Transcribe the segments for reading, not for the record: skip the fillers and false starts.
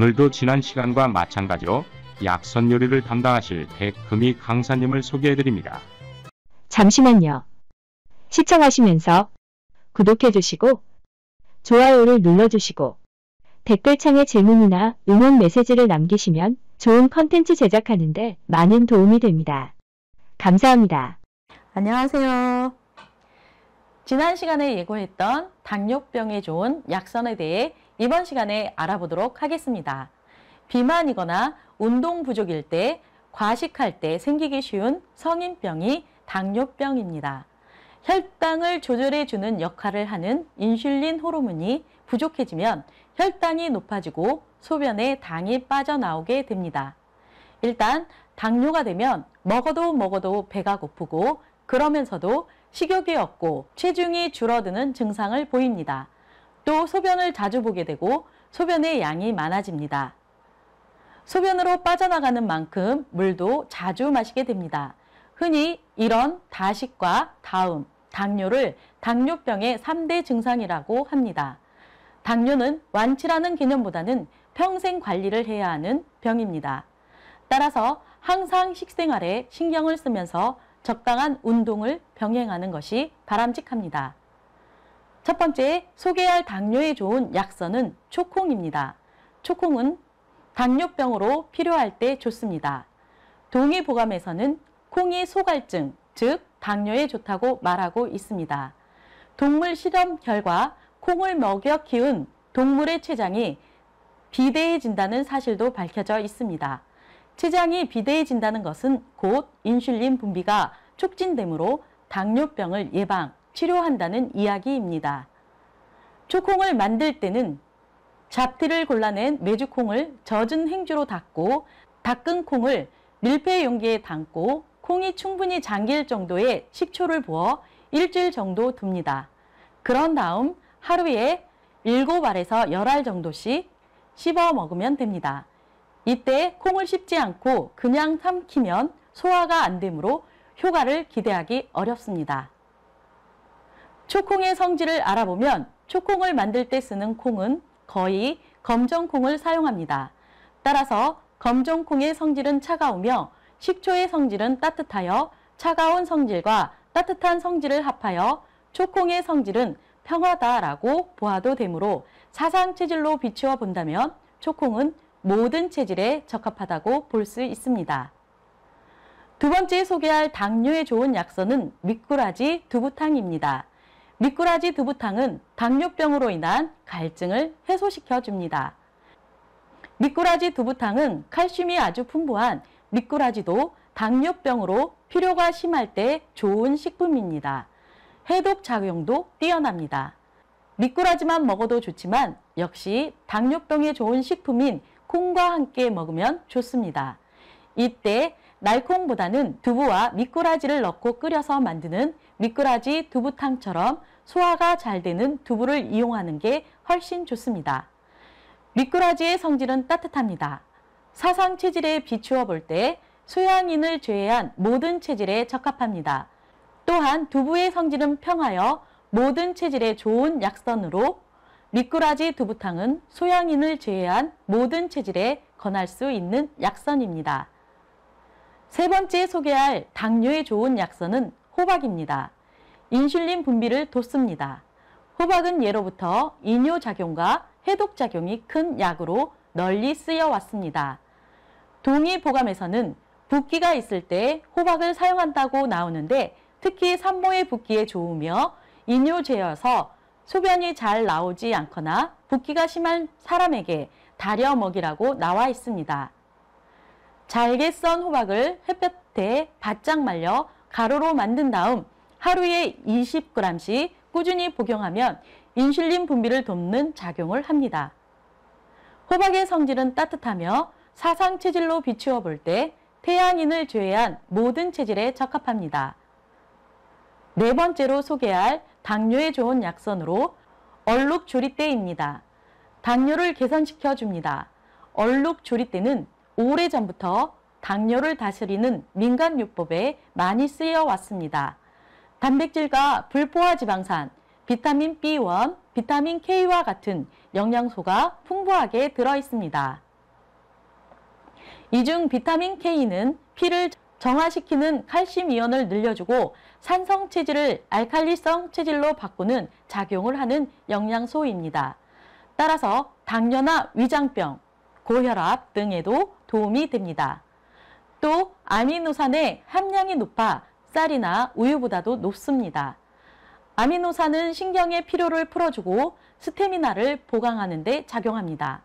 오늘도 지난 시간과 마찬가지로 약선 요리를 담당하실 백금희 강사님을 소개해드립니다. 잠시만요. 시청하시면서 구독해주시고 좋아요를 눌러주시고 댓글창에 질문이나 응원 메시지를 남기시면 좋은 컨텐츠 제작하는데 많은 도움이 됩니다. 감사합니다. 안녕하세요. 지난 시간에 예고했던 당뇨병에 좋은 약선에 대해 이번 시간에 알아보도록 하겠습니다. 비만이거나 운동 부족일 때, 과식할 때 생기기 쉬운 성인병이 당뇨병입니다. 혈당을 조절해주는 역할을 하는 인슐린 호르몬이 부족해지면 혈당이 높아지고 소변에 당이 빠져나오게 됩니다. 일단 당뇨가 되면 먹어도 배가 고프고 그러면서도 식욕이 없고 체중이 줄어드는 증상을 보입니다. 또 소변을 자주 보게 되고 소변의 양이 많아집니다. 소변으로 빠져나가는 만큼 물도 자주 마시게 됩니다. 흔히 이런 다식과 다음, 당뇨를 당뇨병의 3대 증상이라고 합니다. 당뇨는 완치라는 개념보다는 평생 관리를 해야 하는 병입니다. 따라서 항상 식생활에 신경을 쓰면서 적당한 운동을 병행하는 것이 바람직합니다. 첫 번째 소개할 당뇨에 좋은 약선은 초콩입니다. 초콩은 당뇨병으로 필요할 때 좋습니다. 동의보감에서는 콩이 소갈증, 즉 당뇨에 좋다고 말하고 있습니다. 동물 실험 결과 콩을 먹여 키운 동물의 췌장이 비대해진다는 사실도 밝혀져 있습니다. 췌장이 비대해진다는 것은 곧 인슐린 분비가 촉진되므로 당뇨병을 예방, 치료한다는 이야기입니다. 초콩을 만들 때는 잡티를 골라낸 메주콩을 젖은 행주로 닦고 닦은 콩을 밀폐 용기에 담고 콩이 충분히 잠길 정도의 식초를 부어 일주일 정도 둡니다. 그런 다음 하루에 7알에서 10알 정도씩 씹어 먹으면 됩니다. 이때 콩을 씹지 않고 그냥 삼키면 소화가 안 되므로 효과를 기대하기 어렵습니다. 초콩의 성질을 알아보면 초콩을 만들 때 쓰는 콩은 거의 검정콩을 사용합니다. 따라서 검정콩의 성질은 차가우며 식초의 성질은 따뜻하여 차가운 성질과 따뜻한 성질을 합하여 초콩의 성질은 평하다라고 보아도 되므로 사상 체질로 비추어 본다면 초콩은 모든 체질에 적합하다고 볼 수 있습니다. 두 번째 소개할 당뇨에 좋은 약선은 미꾸라지 두부탕입니다. 미꾸라지 두부탕은 당뇨병으로 인한 갈증을 해소시켜 줍니다. 미꾸라지 두부탕은 칼슘이 아주 풍부한 미꾸라지도 당뇨병으로 필요가 심할 때 좋은 식품입니다. 해독 작용도 뛰어납니다. 미꾸라지만 먹어도 좋지만 역시 당뇨병에 좋은 식품인 콩과 함께 먹으면 좋습니다. 이때 날콩보다는 두부와 미꾸라지를 넣고 끓여서 만드는 미꾸라지 두부탕처럼 소화가 잘 되는 두부를 이용하는 게 훨씬 좋습니다. 미꾸라지의 성질은 따뜻합니다. 사상 체질에 비추어 볼 때 소양인을 제외한 모든 체질에 적합합니다. 또한 두부의 성질은 평하여 모든 체질에 좋은 약선으로 미꾸라지 두부탕은 소양인을 제외한 모든 체질에 권할 수 있는 약선입니다. 세 번째 소개할 당뇨에 좋은 약선은 호박입니다. 인슐린 분비를 돋습니다. 호박은 예로부터 이뇨작용과 해독작용이 큰 약으로 널리 쓰여 왔습니다. 동의보감에서는 붓기가 있을 때 호박을 사용한다고 나오는데 특히 산모의 붓기에 좋으며 이뇨제여서 소변이 잘 나오지 않거나 붓기가 심한 사람에게 달여 먹이라고 나와 있습니다. 잘게 썬 호박을 햇볕에 바짝 말려 가루로 만든 다음 하루에 20g씩 꾸준히 복용하면 인슐린 분비를 돕는 작용을 합니다. 호박의 성질은 따뜻하며 사상 체질로 비추어 볼 때 태양인을 제외한 모든 체질에 적합합니다. 네 번째로 소개할 당뇨에 좋은 약선으로 얼룩조리대입니다. 당뇨를 개선시켜 줍니다. 얼룩조리대는 오래전부터 당뇨를 다스리는 민간요법에 많이 쓰여 왔습니다. 단백질과 불포화 지방산, 비타민 B1, 비타민 K와 같은 영양소가 풍부하게 들어 있습니다. 이 중 비타민 K는 피를 정화시키는 칼슘 이온을 늘려주고 산성 체질을 알칼리성 체질로 바꾸는 작용을 하는 영양소입니다. 따라서 당뇨나 위장병, 고혈압 등에도 도움이 됩니다. 또 아미노산의 함량이 높아 쌀이나 우유보다도 높습니다. 아미노산은 신경의 피로를 풀어주고 스태미나를 보강하는 데 작용합니다.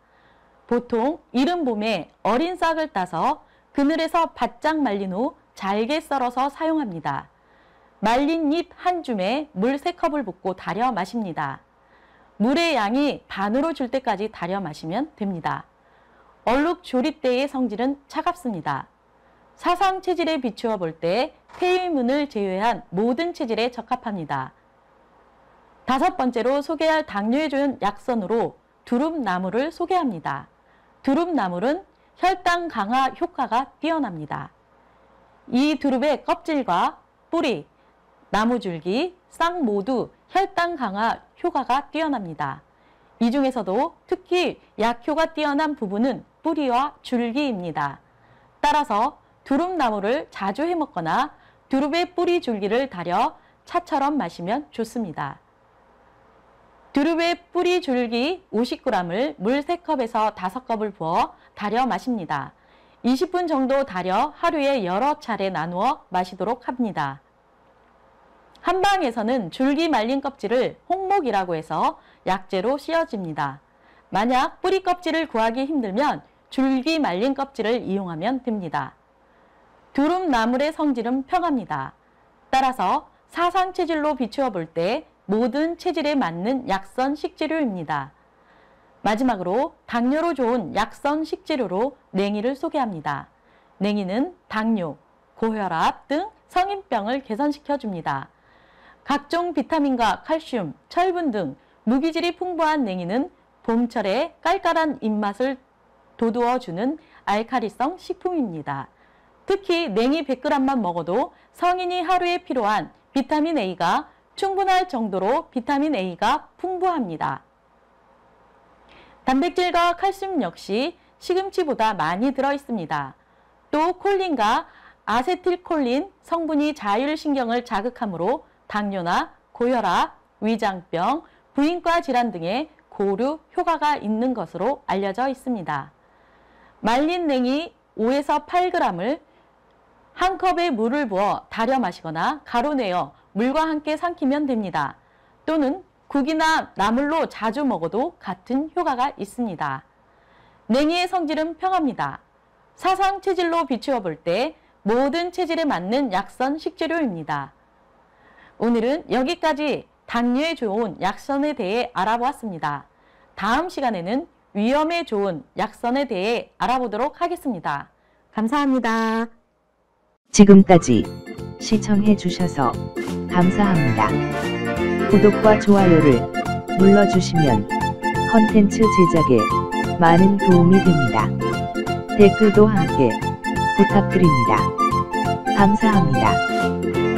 보통 이른 봄에 어린 싹을 따서 그늘에서 바짝 말린 후 잘게 썰어서 사용합니다. 말린 잎 한 줌에 물 3컵을 붓고 달여 마십니다. 물의 양이 반으로 줄 때까지 달여 마시면 됩니다. 얼룩 조립대의 성질은 차갑습니다. 사상 체질에 비추어 볼 때 폐유문을 제외한 모든 체질에 적합합니다. 5번째로 소개할 당뇨에 좋은 약선으로 두릅나물을 소개합니다. 두릅나물은 혈당 강화 효과가 뛰어납니다. 이 두릅의 껍질과 뿌리, 나무줄기, 싹 모두 혈당 강화 효과가 뛰어납니다. 이 중에서도 특히 약효가 뛰어난 부분은 뿌리와 줄기입니다. 따라서 두릅나물을 자주 해먹거나 두릅의 뿌리 줄기를 달여 차처럼 마시면 좋습니다. 두릅의 뿌리 줄기 50g을 물 3컵에서 5컵을 부어 달여 마십니다. 20분 정도 달여 하루에 여러 차례 나누어 마시도록 합니다. 한방에서는 줄기 말린 껍질을 홍목이라고 해서 약재로 씌워집니다. 만약 뿌리 껍질을 구하기 힘들면 줄기 말린 껍질을 이용하면 됩니다. 두릅나물의 성질은 평합니다. 따라서 사상 체질로 비추어 볼 때 모든 체질에 맞는 약선 식재료입니다. 마지막으로 당뇨로 좋은 약선 식재료로 냉이를 소개합니다. 냉이는 당뇨, 고혈압 등 성인병을 개선시켜 줍니다. 각종 비타민과 칼슘, 철분 등 무기질이 풍부한 냉이는 봄철에 깔깔한 입맛을 돋우어 주는 알칼리성 식품입니다. 특히 냉이 100g만 먹어도 성인이 하루에 필요한 비타민 A가 충분할 정도로 비타민 A가 풍부합니다. 단백질과 칼슘 역시 시금치보다 많이 들어있습니다. 또 콜린과 아세틸콜린 성분이 자율신경을 자극하므로 당뇨나 고혈압, 위장병, 부인과 질환 등의 고루 효과가 있는 것으로 알려져 있습니다. 말린 냉이 5에서 8g을 한 컵에 물을 부어 달여 마시거나 가루내어 물과 함께 삼키면 됩니다. 또는 국이나 나물로 자주 먹어도 같은 효과가 있습니다. 냉이의 성질은 평합니다. 사상 체질로 비추어 볼 때 모든 체질에 맞는 약선 식재료입니다. 오늘은 여기까지 당뇨에 좋은 약선에 대해 알아보았습니다. 다음 시간에는 위염에 좋은 약선에 대해 알아보도록 하겠습니다. 감사합니다. 지금까지 시청해 주셔서 감사합니다. 구독과 좋아요를 눌러주시면 컨텐츠 제작에 많은 도움이 됩니다. 댓글도 함께 부탁드립니다. 감사합니다.